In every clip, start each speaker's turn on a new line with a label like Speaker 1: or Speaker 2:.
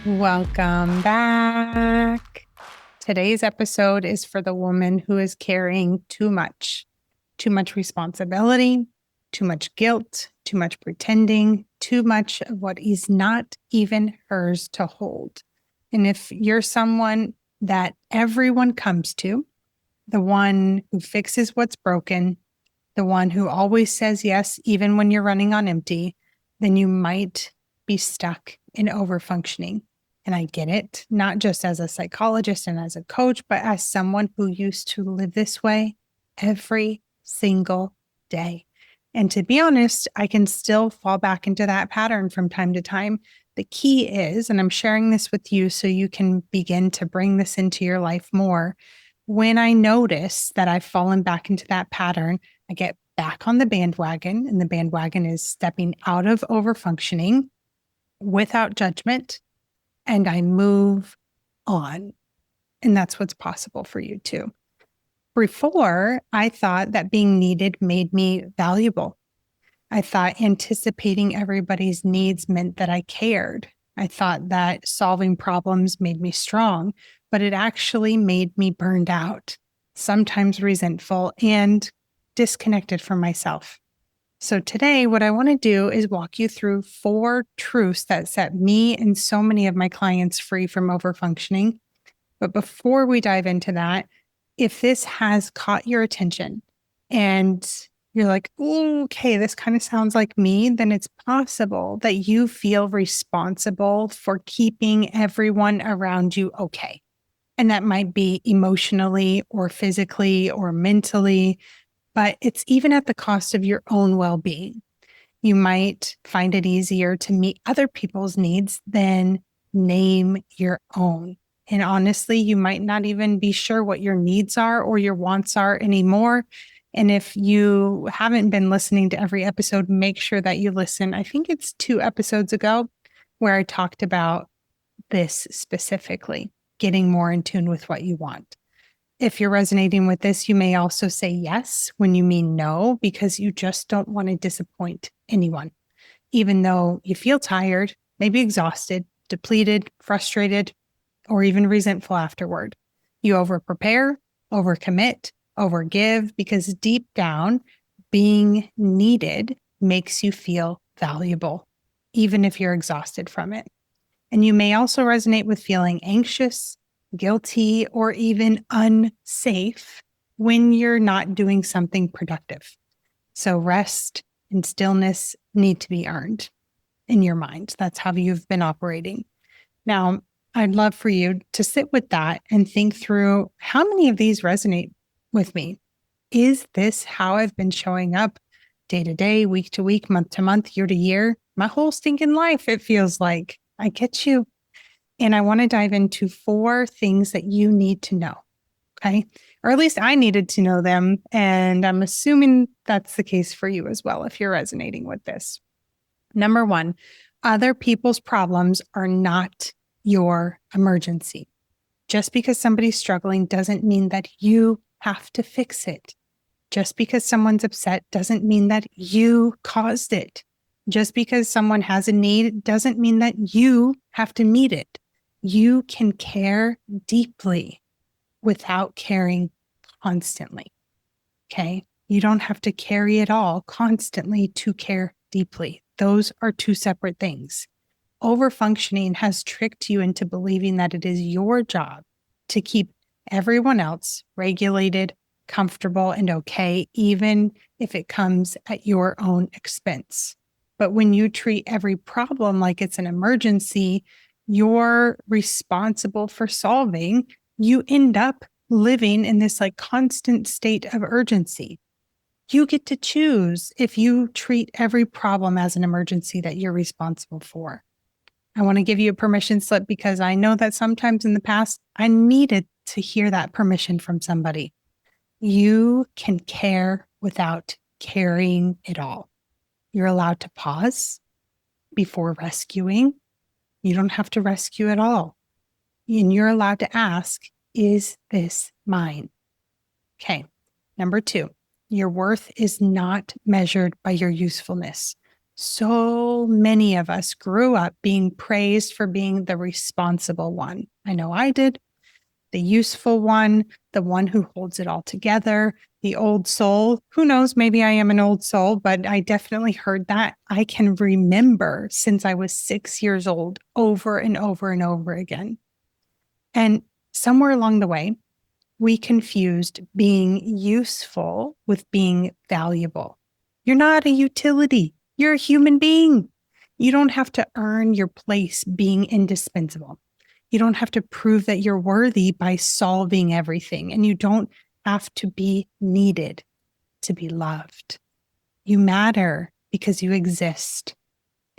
Speaker 1: Welcome back. Today's episode is for the woman who is carrying too much responsibility, too much guilt, too much pretending, too much of what is not even hers to hold. And if you're someone that everyone comes to, the one who fixes what's broken, the one who always says yes, even when you're running on empty, then you might be stuck in overfunctioning. And I get it, not just as a psychologist and as a coach, but as someone who used to live this way every single day. And to be honest, I can still fall back into that pattern from time to time. The key is, and I'm sharing this with you so you can begin to bring this into your life more. When I notice that I've fallen back into that pattern, I get back on the bandwagon, and the bandwagon is stepping out of overfunctioning without judgment, and I move on. And that's what's possible for you too. Before, I thought that being needed made me valuable. I thought anticipating everybody's needs meant that I cared. I thought that solving problems made me strong, but it actually made me burned out, sometimes resentful, and disconnected from myself. So today, what I want to do is walk you through 4 truths that set me and so many of my clients free from overfunctioning. But before we dive into that, if this has caught your attention and you're like, "Ooh, okay, this kind of sounds like me," then it's possible that you feel responsible for keeping everyone around you okay. And that might be emotionally or physically or mentally, but it's even at the cost of your own well-being. You might find it easier to meet other people's needs than name your own. And honestly, you might not even be sure what your needs are or your wants are anymore. And if you haven't been listening to every episode, make sure that you listen. I think it's 2 episodes ago where I talked about this specifically, getting more in tune with what you want. If you're resonating with this, you may also say yes when you mean no, because you just don't want to disappoint anyone, even though you feel tired, maybe exhausted, depleted, frustrated, or even resentful afterward. You overprepare, overcommit, overgive, because deep down, being needed makes you feel valuable, even if you're exhausted from it. And you may also resonate with feeling anxious, guilty, or even unsafe when you're not doing something productive. So rest and stillness need to be earned in your mind. That's how you've been operating. Now, I'd love for you to sit with that and think through, how many of these resonate with me? Is this how I've been showing up day to day, week to week, month to month, year to year? My whole stinking life, it feels like. I get you. And I want to dive into 4 things that you need to know. Okay. Or at least I needed to know them. And I'm assuming that's the case for you as well, if you're resonating with this. Number 1, other people's problems are not your emergency. Just because somebody's struggling doesn't mean that you have to fix it. Just because someone's upset doesn't mean that you caused it. Just because someone has a need doesn't mean that you have to meet it. You can care deeply without caring constantly. Okay. You don't have to carry it all constantly to care deeply. Those are 2 separate things. Overfunctioning has tricked you into believing that it is your job to keep everyone else regulated, comfortable, and okay, even if it comes at your own expense. But when you treat every problem like it's an emergency you're responsible for solving, you end up living in this like constant state of urgency. You get to choose if you treat every problem as an emergency that you're responsible for. I want to give you a permission slip because I know that sometimes in the past, I needed to hear that permission from somebody. You can care without carrying it all. You're allowed to pause before rescuing. You don't have to rescue at all. And you're allowed to ask, is this mine? Okay. Number 2, your worth is not measured by your usefulness. So many of us grew up being praised for being the responsible one. I know I did. The useful one, the one who holds it all together, the old soul. Who knows? Maybe I am an old soul, but I definitely heard that. I can remember since I was 6 years old over and over and over again. And somewhere along the way, we confused being useful with being valuable. You're not a utility. You're a human being. You don't have to earn your place being indispensable. You don't have to prove that you're worthy by solving everything. And you don't have to be needed to be loved. You matter because you exist.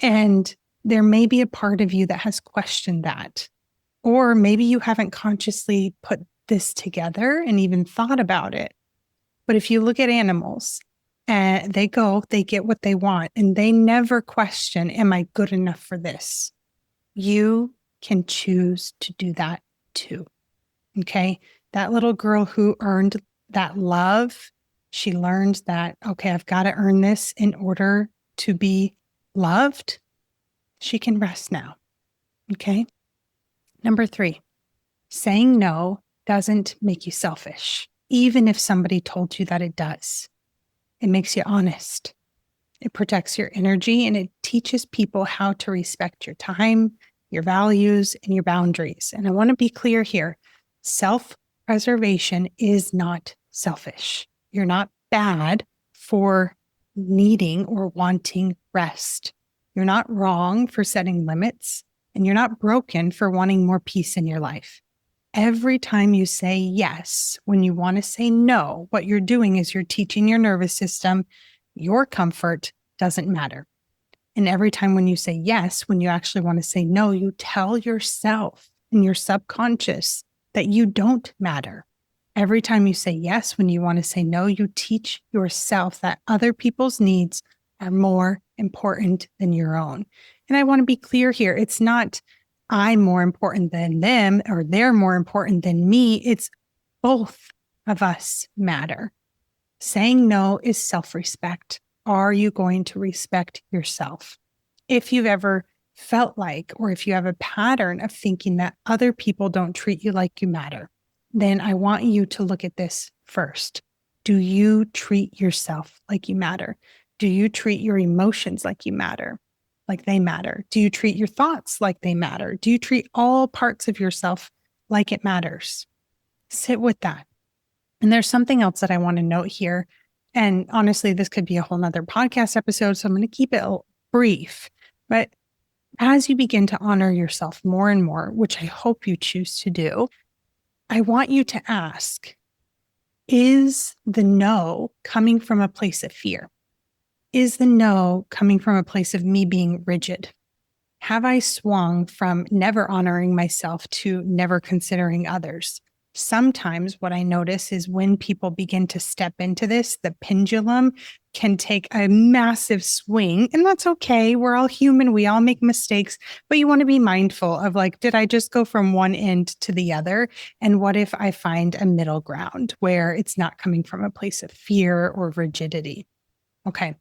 Speaker 1: And there may be a part of you that has questioned that. Or maybe you haven't consciously put this together and even thought about it. But if you look at animals, and they get what they want, and they never question, am I good enough for this? You can choose to do that too. Okay. That little girl who earned that love, she learned that, okay, I've got to earn this in order to be loved. She can rest now. Okay. Number 3, saying no doesn't make you selfish, even if somebody told you that it does. It makes you honest. It protects your energy, and it teaches people how to respect your time, your values, and your boundaries. And I want to be clear here. Self-preservation is not selfish. You're not bad for needing or wanting rest. You're not wrong for setting limits, and you're not broken for wanting more peace in your life. Every time you say yes, when you want to say no, what you're doing is you're teaching your nervous system your comfort doesn't matter. And every time when you say yes, when you actually want to say no, you tell yourself in your subconscious that you don't matter. Every time you say yes, when you want to say no, you teach yourself that other people's needs are more important than your own. And I want to be clear here. It's not I'm more important than them or they're more important than me. It's both of us matter. Saying no is self-respect. Are you going to respect yourself? If you've ever felt like, or if you have a pattern of thinking that other people don't treat you like you matter, then I want you to look at this first. Do you treat yourself like you matter? Do you treat your emotions like you matter? Like they matter? Do you treat your thoughts like they matter? Do you treat all parts of yourself like it matters? Sit with that. And there's something else that I want to note here. And honestly, this could be a whole nother podcast episode, so I'm going to keep it brief. But as you begin to honor yourself more and more, which I hope you choose to do, I want you to ask, is the no coming from a place of fear? Is the no coming from a place of me being rigid? Have I swung from never honoring myself to never considering others? Sometimes what I notice is when people begin to step into this, the pendulum can take a massive swing, and that's okay. We're all human. We all make mistakes, but you want to be mindful of like, did I just go from one end to the other? And what if I find a middle ground where it's not coming from a place of fear or rigidity? Okay.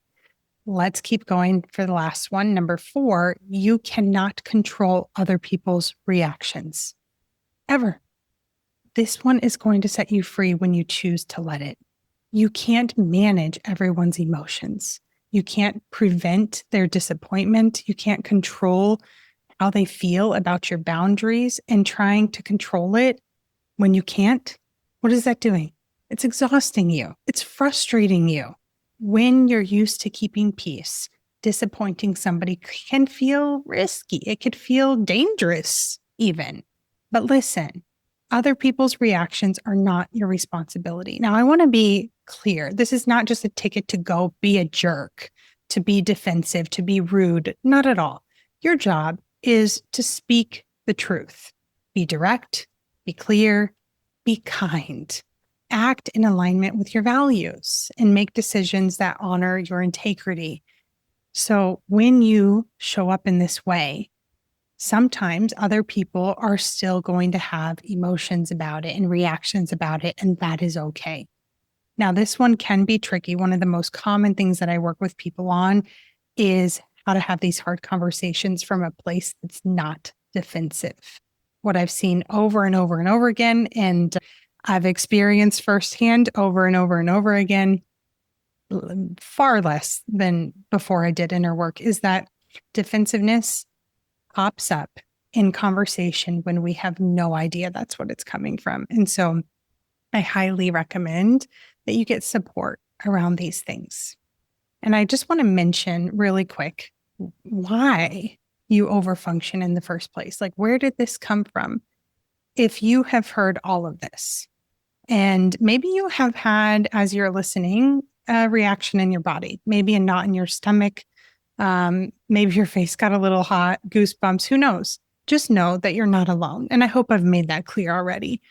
Speaker 1: Let's keep going for the last one. Number 4, you cannot control other people's reactions. Ever. This one is going to set you free when you choose to let it. You can't manage everyone's emotions. You can't prevent their disappointment. You can't control how they feel about your boundaries, and trying to control it when you can't. What is that doing? It's exhausting you. It's frustrating you. When you're used to keeping peace, disappointing somebody can feel risky. It could feel dangerous even. But listen, other people's reactions are not your responsibility. Now, I want to be clear. This is not just a ticket to go be a jerk, to be defensive, to be rude. Not at all. Your job is to speak the truth. Be direct, be clear, be kind. Act in alignment with your values and make decisions that honor your integrity. So when you show up in this way, sometimes other people are still going to have emotions about it and reactions about it, and that is okay. Now, this one can be tricky. One of the most common things that I work with people on is how to have these hard conversations from a place that's not defensive. What I've seen over and over and over again, and I've experienced firsthand over and over and over again, far less than before I did inner work, is that defensiveness pops up in conversation when we have no idea that's what it's coming from. And so I highly recommend that you get support around these things. And I just want to mention really quick why you overfunction in the first place. Like, where did this come from? If you have heard all of this, and maybe you have had, as you're listening, a reaction in your body, maybe a knot in your stomach, maybe your face got a little hot, goosebumps, who knows? Just know that you're not alone. And I hope I've made that clear already.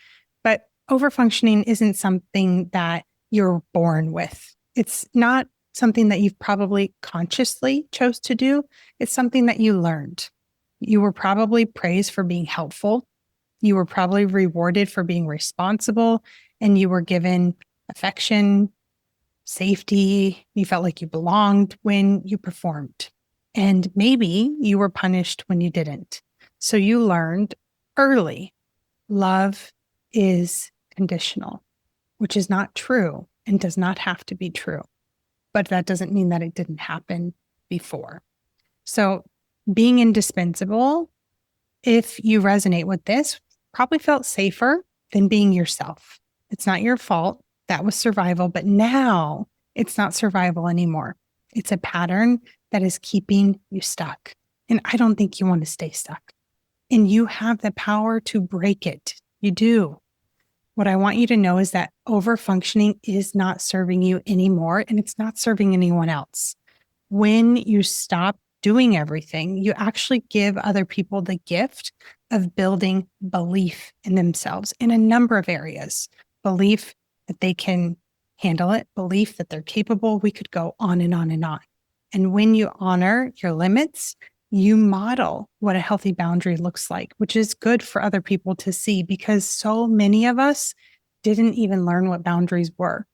Speaker 1: But overfunctioning isn't something that you're born with. It's not something that you've probably consciously chose to do. It's something that you learned. You were probably praised for being helpful. You were probably rewarded for being responsible, and you were given affection, safety. You felt like you belonged when you performed. And maybe you were punished when you didn't. So you learned early, love is conditional, which is not true and does not have to be true. But that doesn't mean that it didn't happen before. So being indispensable, if you resonate with this, probably felt safer than being yourself. It's not your fault. That was survival, but now it's not survival anymore. It's a pattern that is keeping you stuck. And I don't think you want to stay stuck. And you have the power to break it. You do. What I want you to know is that overfunctioning is not serving you anymore, and it's not serving anyone else. When you stop doing everything, you actually give other people the gift of building belief in themselves in a number of areas. Belief that they can handle it, belief that they're capable. We could go on and on and on. And when you honor your limits, you model what a healthy boundary looks like, which is good for other people to see, because so many of us didn't even learn what boundaries were.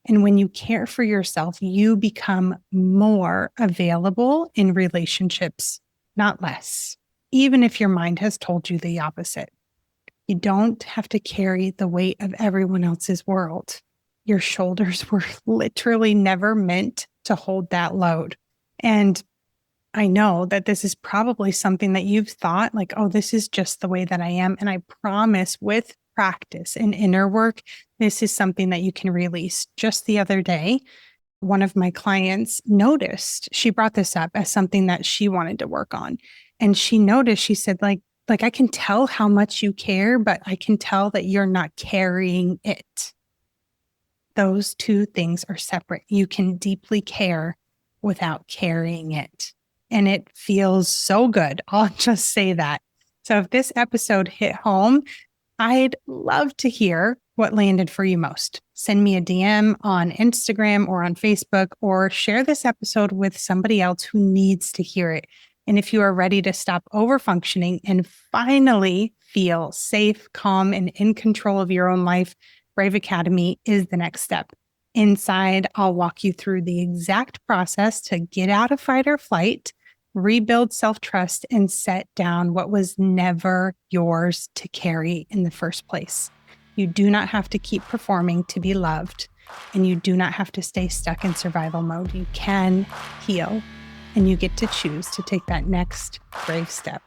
Speaker 1: And when you care for yourself, you become more available in relationships, not less, even if your mind has told you the opposite. You don't have to carry the weight of everyone else's world. Your shoulders were literally never meant to hold that load. And I know that this is probably something that you've thought like, oh, this is just the way that I am. And I promise with practice and inner work, this is something that you can release. Just the other day, one of my clients noticed, she brought this up as something that she wanted to work on. And she noticed, she said, like, I can tell how much you care, but I can tell that you're not carrying it. Those two things are separate. You can deeply care without carrying it. And it feels so good. I'll just say that. So if this episode hit home, I'd love to hear what landed for you most. Send me a DM on Instagram or on Facebook, or share this episode with somebody else who needs to hear it. And if you are ready to stop overfunctioning and finally feel safe, calm, and in control of your own life, Brave Academy is the next step. Inside, I'll walk you through the exact process to get out of fight or flight, rebuild self-trust, and set down what was never yours to carry in the first place. You do not have to keep performing to be loved, and you do not have to stay stuck in survival mode. You can heal, and you get to choose to take that next brave step.